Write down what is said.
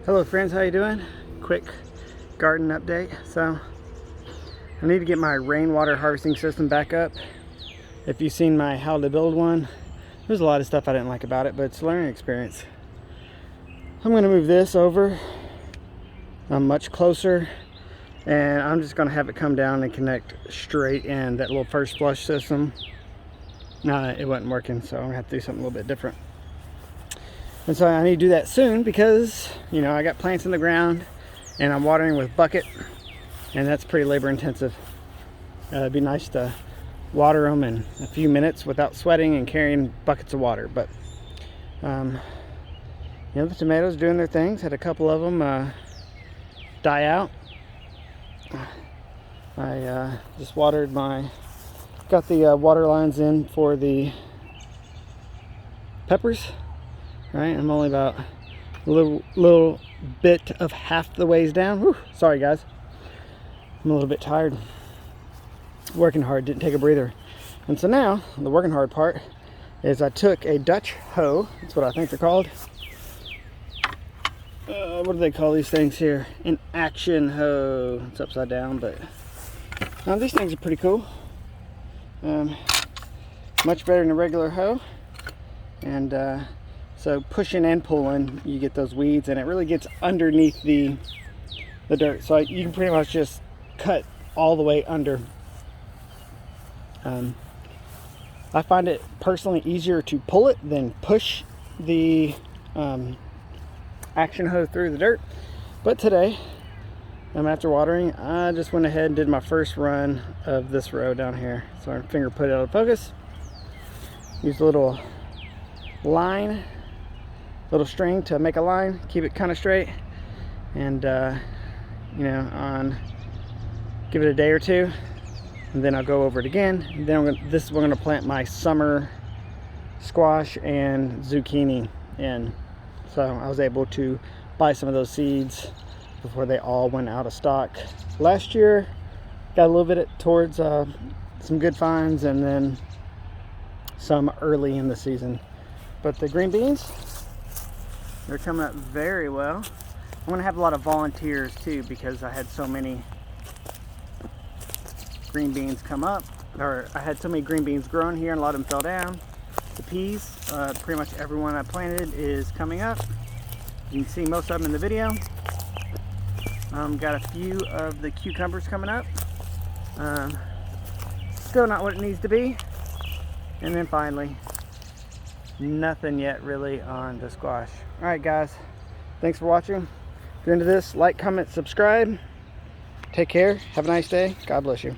Hello friends, how you doing? Quick garden update. So I need to get my rainwater harvesting system back up. If you've seen my how to build one, there's a lot of stuff I didn't like about it, but it's a learning experience. I'm going to move this over much closer, and I'm just going to have it come down and connect straight in that little first flush system. It wasn't working, so I'm going to have to do something a little bit different. And so I need to do that soon because, you know, I got plants in the ground and I'm watering with bucket, and that's pretty labor intensive. It'd be nice to water them in a few minutes without sweating and carrying buckets of water. But, you know, the tomatoes doing their things. Had a couple of them die out. I just watered got the water lines in for the peppers. Right, I'm only about a little bit of half the ways down. Whew, sorry guys, I'm a little bit tired. Working hard, didn't take a breather. And so now, the working hard part is I took a Dutch hoe. That's what I think they're called. What do they call these things here? An action hoe. It's upside down, but these things are pretty cool. Much better than a regular hoe. And so pushing and pulling, you get those weeds, and it really gets underneath the dirt. So you can pretty much just cut all the way under. I find it personally easier to pull it than push the action hoe through the dirt. But today, after watering, I just went ahead and did my first run of this row down here. So my finger put it out of focus. Use a little line, little string to make a line, keep it kind of straight, and you know, give it a day or two, and then I'll go over it again. And then this is where I'm going to plant my summer squash and zucchini in. So I was able to buy some of those seeds before they all went out of stock last year. Got a little bit towards some good finds, and then some early in the season. But the green beans, they're coming up very well. I'm going to have a lot of volunteers too, because I had so many green beans come up, or I had so many green beans growing here, and a lot of them fell down. The peas, pretty much everyone I planted is coming up. You can see most of them in the video. Got a few of the cucumbers coming up. Still not what it needs to be. And then finally, nothing yet really on the squash. Alright guys, thanks for watching. If you're into this, like, comment, subscribe. Take care, have a nice day, God bless you.